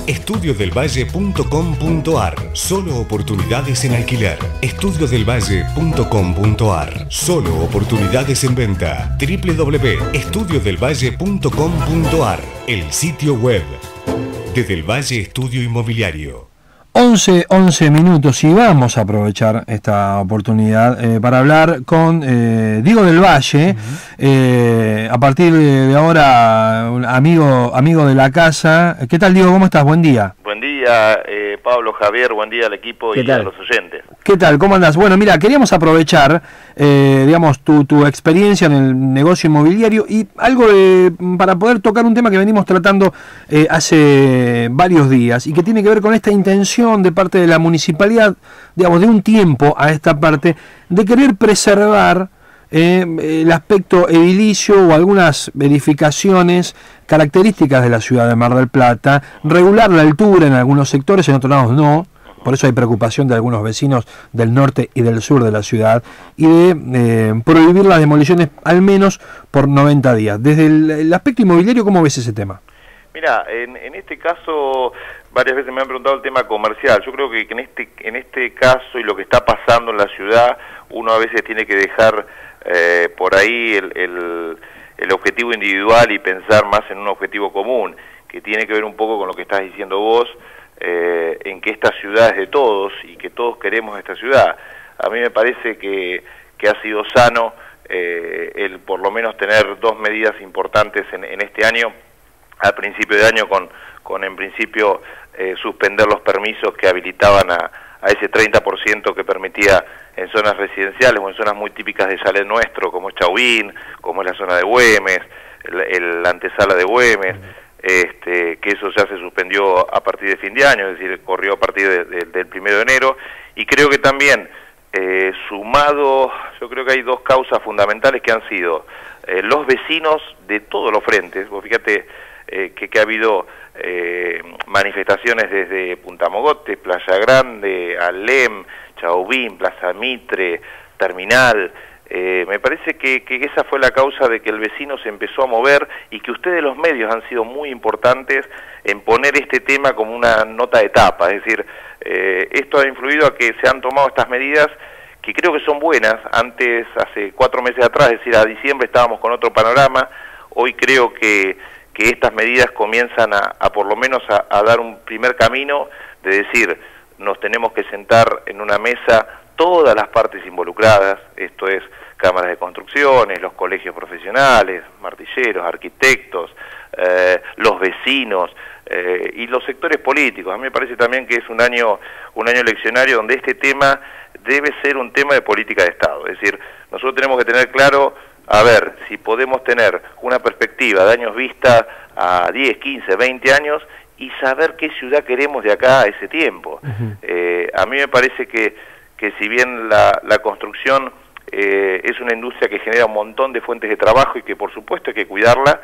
Estudiosdelvalle.com.ar. Solo oportunidades en alquiler. Estudiosdelvalle.com.ar. Solo oportunidades en venta. www.estudiosdelvalle.com.ar. El sitio web de Del Valle Estudio Inmobiliario. 11 minutos y vamos a aprovechar esta oportunidad para hablar con Diego del Valle, a partir de ahora un amigo de la casa. ¿Qué tal, Diego? ¿Cómo estás? Buen día. Buen día, Pablo, Javier, buen día al equipo y a los oyentes. ¿Qué tal? ¿Cómo andás? Bueno, mira, queríamos aprovechar, digamos, tu experiencia en el negocio inmobiliario y algo para poder tocar un tema que venimos tratando hace varios días y que tiene que ver con esta intención de parte de la municipalidad, digamos, de un tiempo a esta parte, de querer preservar el aspecto edilicio o algunas edificaciones características de la ciudad de Mar del Plata, regular la altura en algunos sectores, en otros lados no. Por eso hay preocupación de algunos vecinos del norte y del sur de la ciudad, y de prohibir las demoliciones al menos por 90 días. Desde el aspecto inmobiliario, ¿cómo ves ese tema? Mira, en este caso, varias veces me han preguntado el tema comercial. Yo creo que en este caso y lo que está pasando en la ciudad, uno a veces tiene que dejar por ahí el objetivo individual y pensar más en un objetivo común, que tiene que ver un poco con lo que estás diciendo vos, en que esta ciudad es de todos y que todos queremos esta ciudad. A mí me parece que ha sido sano el por lo menos tener dos medidas importantes en este año, al principio de año, con en principio suspender los permisos que habilitaban a ese 30% que permitía en zonas residenciales o en zonas muy típicas de Chalet nuestro, como es Chauvin, como es la zona de Güemes, la antesala de Güemes, que eso ya se suspendió a partir de fin de año, es decir, corrió a partir del 1 de enero, y creo que también, sumado, yo creo que hay dos causas fundamentales que han sido los vecinos de todos los frentes. Vos fíjate que ha habido manifestaciones desde Punta Mogotes, Playa Grande, Alem, Chauvin, Plaza Mitre, Terminal. Me parece que esa fue la causa de que el vecino se empezó a mover y que ustedes los medios han sido muy importantes en poner este tema como una nota de tapa. Es decir, esto ha influido a que se han tomado estas medidas que creo que son buenas. Antes, hace 4 meses atrás, es decir, a diciembre estábamos con otro panorama. Hoy creo que estas medidas comienzan a por lo menos a dar un primer camino de decir, nos tenemos que sentar en una mesa todas las partes involucradas, esto es cámaras de construcciones, los colegios profesionales, martilleros, arquitectos, los vecinos y los sectores políticos. A mí me parece también que es un año eleccionario donde este tema debe ser un tema de política de Estado. Es decir, nosotros tenemos que tener claro, a ver, si podemos tener una perspectiva de años vista a 10, 15, 20 años y saber qué ciudad queremos de acá a ese tiempo. A mí me parece que si bien la construcción es una industria que genera un montón de fuentes de trabajo y que por supuesto hay que cuidarla,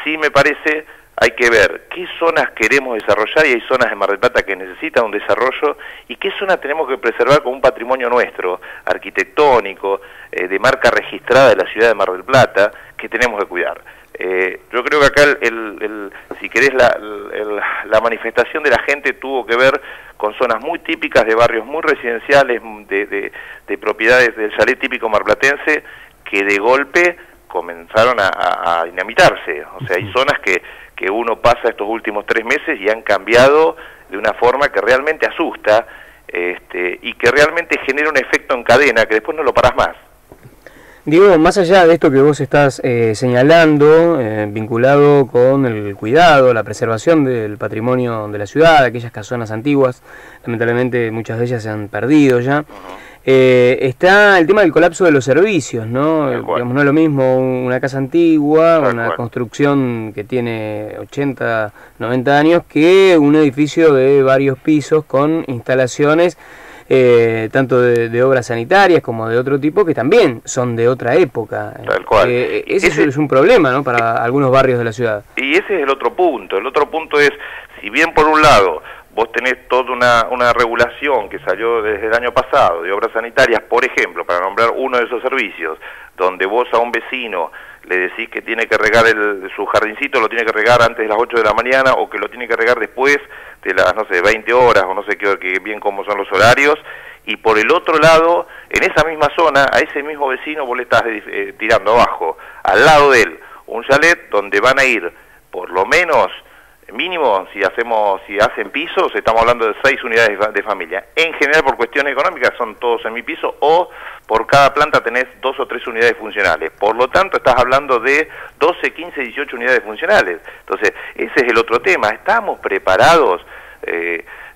sí me parece hay que ver qué zonas queremos desarrollar, y hay zonas de Mar del Plata que necesitan un desarrollo, y qué zonas tenemos que preservar como un patrimonio nuestro, arquitectónico, de marca registrada de la ciudad de Mar del Plata, que tenemos que cuidar. Yo creo que acá, si querés, la manifestación de la gente tuvo que ver con zonas muy típicas de barrios muy residenciales, de propiedades del chalet típico marplatense, que de golpe comenzaron a dinamitarse. O sea, hay zonas que uno pasa estos últimos 3 meses y han cambiado de una forma que realmente asusta, y que realmente genera un efecto en cadena que después no lo parás más. Diego, más allá de esto que vos estás señalando, vinculado con el cuidado, la preservación del patrimonio de la ciudad, aquellas casonas antiguas, lamentablemente muchas de ellas se han perdido ya, está el tema del colapso de los servicios, ¿no? Digamos, no es lo mismo una casa antigua, una construcción que tiene 80, 90 años, que un edificio de varios pisos con instalaciones tanto de obras sanitarias como de otro tipo, que también son de otra época. Tal cual. Ese es un problema, ¿no?, para algunos barrios de la ciudad. Y ese es el otro punto. El otro punto es, si bien por un lado vos tenés toda una regulación que salió desde el año pasado de obras sanitarias, por ejemplo, para nombrar uno de esos servicios, donde vos a un vecino le decís que tiene que regar su jardincito, lo tiene que regar antes de las 8 de la mañana, o que lo tiene que regar después de las, no sé, 20 horas, o no sé qué bien cómo son los horarios, y por el otro lado, en esa misma zona, a ese mismo vecino vos le estás tirando abajo, al lado de él, un chalet donde van a ir, por lo menos, mínimo, si hacen pisos, estamos hablando de 6 unidades de familia. En general, por cuestiones económicas, son todos semipisos, o por cada planta tenés 2 o 3 unidades funcionales. Por lo tanto, estás hablando de 12, 15, 18 unidades funcionales. Entonces, ese es el otro tema. ¿Estamos preparados?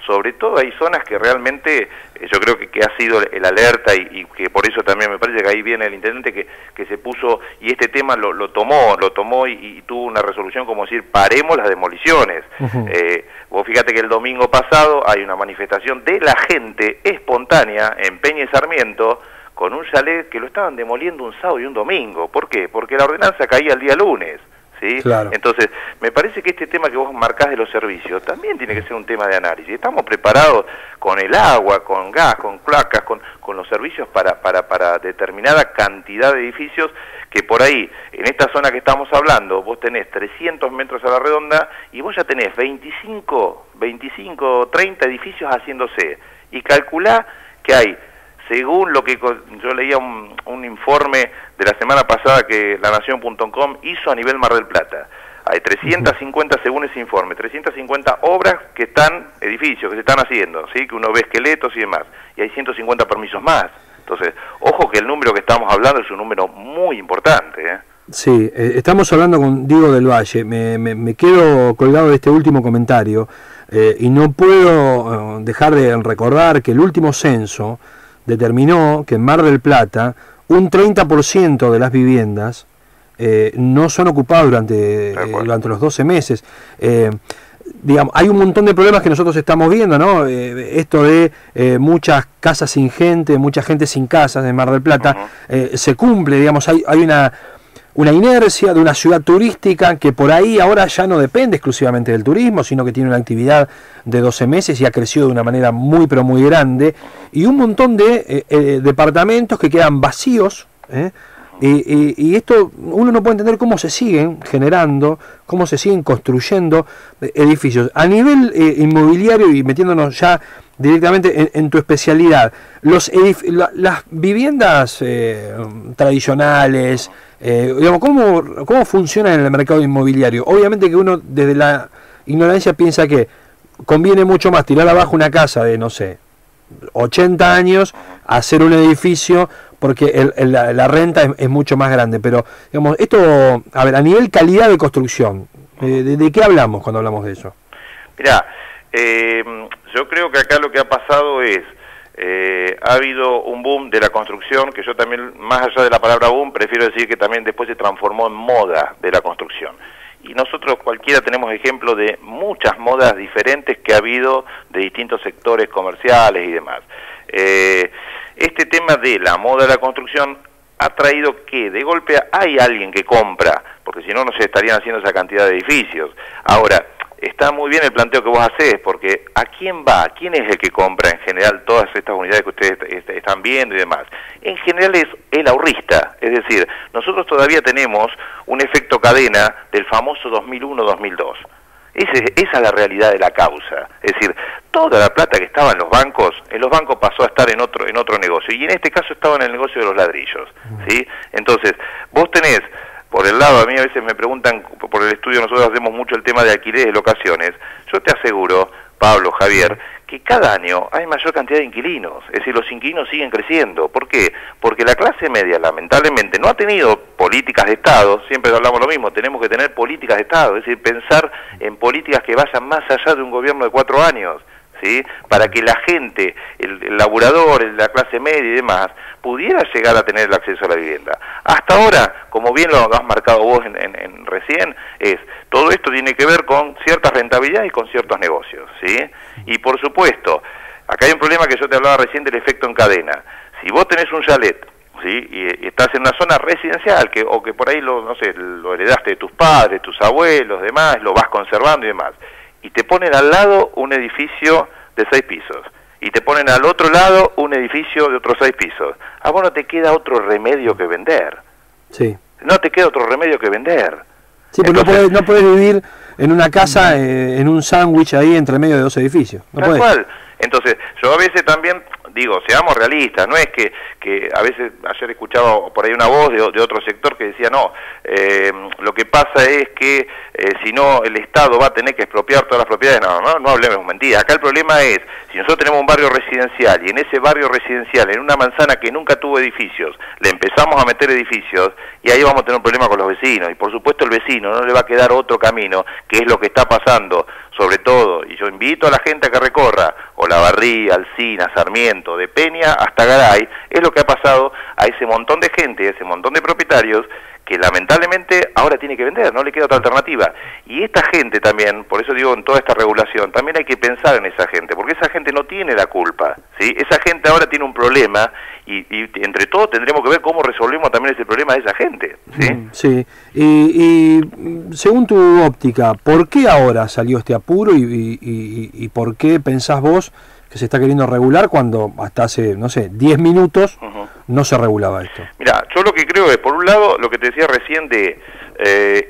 Sobre todo hay zonas que realmente, yo creo que ha sido el alerta, y que por eso también me parece que ahí viene el intendente que se puso, y este tema lo tomó y tuvo una resolución como decir, paremos las demoliciones. Vos fíjate que el domingo pasado hay una manifestación de la gente espontánea en Peña y Sarmiento, con un chalet que lo estaban demoliendo un sábado y un domingo. ¿Por qué? Porque la ordenanza caía el día lunes. ¿Sí? Claro. Entonces, me parece que este tema que vos marcás de los servicios también tiene que ser un tema de análisis. Estamos preparados con el agua, con gas, con placas, con los servicios para determinada cantidad de edificios, que por ahí, en esta zona que estamos hablando, vos tenés 300 metros a la redonda y vos ya tenés 25, 30 edificios haciéndose. Y calculá que hay, según lo que yo leía un informe de la semana pasada que lanación.com hizo a nivel Mar del Plata, hay 350, según ese informe, 350 obras que están, edificios que se están haciendo, ¿sí? Que uno ve esqueletos y demás, y hay 150 permisos más. Entonces, ojo que el número que estamos hablando es un número muy importante, ¿eh? Sí, estamos hablando con Diego del Valle. Me quedo colgado de este último comentario, y no puedo dejar de recordar que el último censo determinó que en Mar del Plata un 30% de las viviendas no son ocupadas durante los 12 meses. Digamos, hay un montón de problemas que nosotros estamos viendo, ¿no? Esto de muchas casas sin gente, mucha gente sin casas en Mar del Plata, se cumple, digamos, hay una inercia de una ciudad turística que por ahí ahora ya no depende exclusivamente del turismo, sino que tiene una actividad de 12 meses y ha crecido de una manera muy pero muy grande, y un montón de departamentos que quedan vacíos, y esto uno no puede entender cómo se siguen generando, cómo se siguen construyendo edificios. A nivel inmobiliario, y metiéndonos ya directamente en tu especialidad, las viviendas tradicionales, digamos, ¿cómo funciona en el mercado inmobiliario? Obviamente que uno desde la ignorancia piensa que conviene mucho más tirar abajo una casa de, no sé, 80 años, hacer un edificio, porque la renta es mucho más grande. Pero, digamos, esto, a ver, a nivel calidad de construcción, ¿de qué hablamos cuando hablamos de eso? Mirá, yo creo que acá lo que ha pasado es, ha habido un boom de la construcción, que yo también, más allá de la palabra boom, prefiero decir que también después se transformó en moda de la construcción. Y nosotros cualquiera tenemos ejemplos de muchas modas diferentes que ha habido de distintos sectores comerciales y demás. Este tema de la moda de la construcción ha traído que de golpe hay alguien que compra, porque si no, no se estarían haciendo esa cantidad de edificios. Ahora, está muy bien el planteo que vos hacés, porque ¿a quién va? ¿Quién es el que compra en general todas estas unidades que ustedes están viendo y demás? En general es el ahorrista, es decir, nosotros todavía tenemos un efecto cadena del famoso 2001-2002. Esa es la realidad de la causa. Es decir, toda la plata que estaba en los bancos pasó a estar en otro negocio, y en este caso estaba en el negocio de los ladrillos, ¿sí? Entonces, vos tenés, por el lado, a mí a veces me preguntan, por el estudio nosotros hacemos mucho el tema de alquileres de locaciones, yo te aseguro, Pablo, Javier, que cada año hay mayor cantidad de inquilinos, es decir, los inquilinos siguen creciendo. ¿Por qué? Porque la clase media, lamentablemente, no ha tenido políticas de Estado, siempre hablamos lo mismo, tenemos que tener políticas de Estado, es decir, pensar en políticas que vayan más allá de un gobierno de 4 años, ¿sí? Para que la gente, el laburador, la clase media y demás, pudiera llegar a tener el acceso a la vivienda. Hasta ahora, como bien lo has marcado vos en recién, todo esto tiene que ver con cierta rentabilidad y con ciertos negocios, ¿sí? Y por supuesto, acá hay un problema que yo te hablaba recién del efecto en cadena. Si vos tenés un chalet, ¿sí? Y estás en una zona residencial, o que por ahí lo heredaste de tus padres, tus abuelos, demás, lo vas conservando y demás, y te ponen al lado un edificio de 6 pisos, y te ponen al otro lado un edificio de otros 6 pisos, a vos no te queda otro remedio que vender. Sí. No te queda otro remedio que vender. Sí, pero entonces, no podés vivir en una casa, en un sándwich ahí entre medio de dos edificios. No Tal podés. cual. Entonces, yo a veces también digo, seamos realistas, no es que a veces, ayer escuchaba por ahí una voz de otro sector que decía, no, lo que pasa es que si no el Estado va a tener que expropiar todas las propiedades. No hablemos mentiras. Acá el problema es, si nosotros tenemos un barrio residencial y en ese barrio residencial, en una manzana que nunca tuvo edificios, le empezamos a meter edificios y ahí vamos a tener un problema con los vecinos. Y por supuesto el vecino no le va a quedar otro camino, que es lo que está pasando, sobre todo, y yo invito a la gente a que recorra Olavarría, Alsina, Sarmiento, de Peña hasta Garay, es lo que ha pasado a ese montón de gente, a ese montón de propietarios, que lamentablemente ahora tiene que vender, no le queda otra alternativa. Y esta gente también, por eso digo en toda esta regulación, también hay que pensar en esa gente, porque esa gente no tiene la culpa, ¿sí? Esa gente ahora tiene un problema y entre todos tendremos que ver cómo resolvemos también ese problema de esa gente, ¿sí? Sí, y según tu óptica, ¿por qué ahora salió este apuro y por qué pensás vos que se está queriendo regular cuando hasta hace, no sé, 10 minutos no se regulaba esto? Mira, yo lo que creo es, por un lado, lo que te decía recién de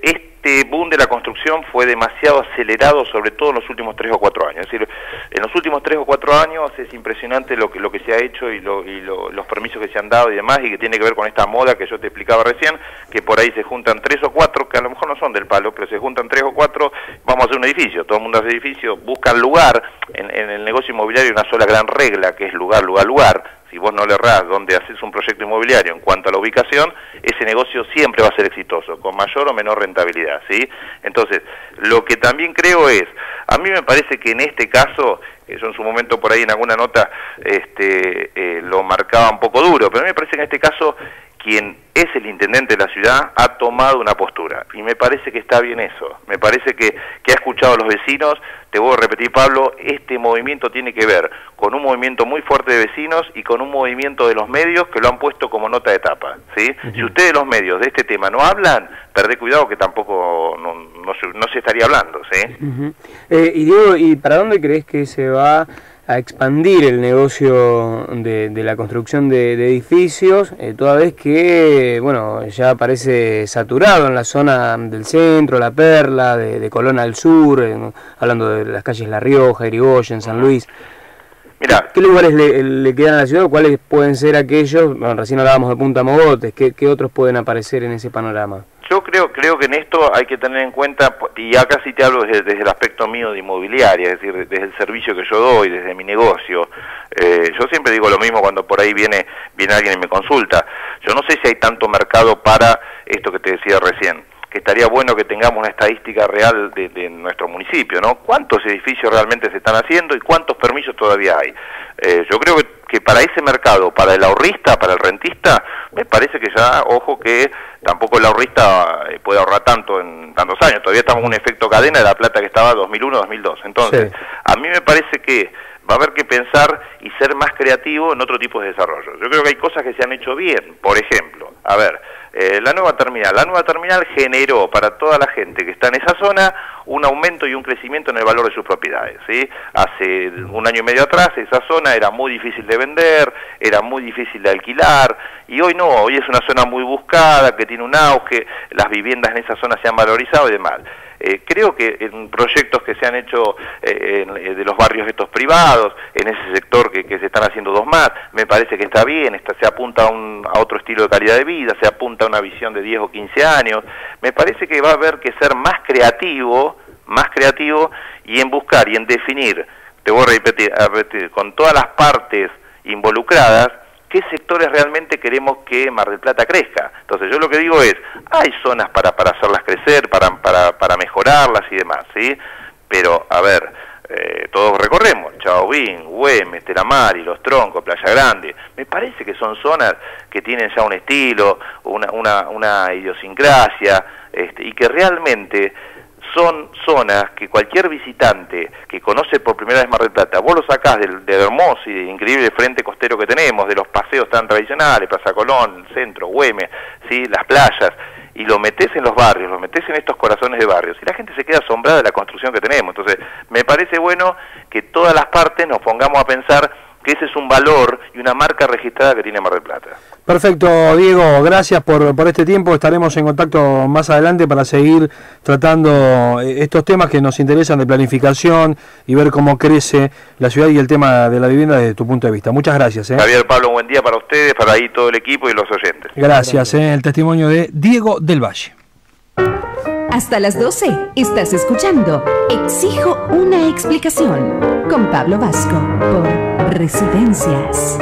este boom de la construcción fue demasiado acelerado, sobre todo en los últimos 3 o 4 años. Es decir, en los últimos 3 o 4 años es impresionante lo que se ha hecho y los permisos que se han dado y demás, y que tiene que ver con esta moda que yo te explicaba recién, que por ahí se juntan 3 o 4, que a lo mejor no son del palo, pero se juntan 3 o 4, vamos a hacer un edificio, todo el mundo hace edificio, buscan lugar. En el negocio inmobiliario hay una sola gran regla, que es lugar, lugar, lugar. Si vos no le errás donde haces un proyecto inmobiliario en cuanto a la ubicación, ese negocio siempre va a ser exitoso, con mayor o menor rentabilidad, ¿sí? Entonces, lo que también creo es, a mí me parece que en este caso, yo en su momento por ahí en alguna nota lo marcaba un poco duro, pero a mí me parece que en este caso quien es el intendente de la ciudad ha tomado una postura, y me parece que está bien eso, me parece que ha escuchado a los vecinos. Te voy a repetir, Pablo, este movimiento tiene que ver con un movimiento muy fuerte de vecinos y con un movimiento de los medios que lo han puesto como nota de tapa, ¿sí? Si ustedes los medios de este tema no hablan, perdé cuidado que tampoco no se estaría hablando, ¿sí? Y Diego, ¿y para dónde crees que se va a expandir el negocio de la construcción de edificios, toda vez que, bueno, ya parece saturado en la zona del centro, La Perla, de Colón al sur, hablando de las calles La Rioja, Irigoyen, San Luis? Mirá, ¿Qué lugares le quedan a la ciudad o cuáles pueden ser aquellos? Bueno, recién hablábamos de Punta Mogotes, ¿qué otros pueden aparecer en ese panorama? Yo creo que en esto hay que tener en cuenta, y acá sí te hablo desde el aspecto mío de inmobiliaria, es decir, desde el servicio que yo doy, desde mi negocio. Yo siempre digo lo mismo cuando por ahí viene alguien y me consulta. Yo no sé si hay tanto mercado para esto que te decía recién, que estaría bueno que tengamos una estadística real de nuestro municipio, ¿no? ¿Cuántos edificios realmente se están haciendo y cuántos permisos todavía hay? Yo creo que para ese mercado, para el ahorrista, para el rentista, me parece que ya, ojo, que tampoco el ahorrista puede ahorrar tanto en tantos años. Todavía estamos en un efecto cadena de la plata que estaba 2001-2002. Entonces, sí, a mí me parece que va a haber que pensar y ser más creativo en otro tipo de desarrollo. Yo creo que hay cosas que se han hecho bien. Por ejemplo, a ver, la nueva terminal generó para toda la gente que está en esa zona un aumento y un crecimiento en el valor de sus propiedades, ¿sí? Hace 1 año y medio atrás esa zona era muy difícil de vender, era muy difícil de alquilar, y hoy no, hoy es una zona muy buscada, que tiene un auge, las viviendas en esa zona se han valorizado y demás. Creo que en proyectos que se han hecho de los barrios estos privados, en ese sector que se están haciendo 2 más, me parece que está bien, se apunta a otro estilo de calidad de vida, se apunta a una visión de 10 o 15 años, me parece que va a haber que ser más creativo y en buscar y en definir, te voy a repetir, con todas las partes involucradas, qué sectores realmente queremos que Mar del Plata crezca. Entonces yo lo que digo es, hay zonas para hacerlas crecer, para mejorarlas y demás, ¿sí? Pero, a ver, todos recorremos, Chauvin, Güemes, Telamari, Los Troncos, Playa Grande, me parece que son zonas que tienen ya un estilo, una idiosincrasia, y que realmente son zonas que cualquier visitante que conoce por primera vez Mar del Plata, vos lo sacás del hermoso y increíble frente costero que tenemos, de los paseos tan tradicionales, Plaza Colón, Centro, Güemes, ¿sí? Las playas, y lo metés en los barrios, lo metés en estos corazones de barrios, y la gente se queda asombrada de la construcción que tenemos. Entonces, me parece bueno que todas las partes nos pongamos a pensar que ese es un valor y una marca registrada que tiene Mar del Plata. Perfecto, Diego, gracias por este tiempo. Estaremos en contacto más adelante para seguir tratando estos temas que nos interesan de planificación y ver cómo crece la ciudad y el tema de la vivienda desde tu punto de vista. Muchas gracias. Javier, Pablo, un buen día para ustedes, para ahí todo el equipo y los oyentes. Gracias. El testimonio de Diego del Valle. Hasta las 12 estás escuchando Exijo una explicación con Pablo Vasco por Residencias.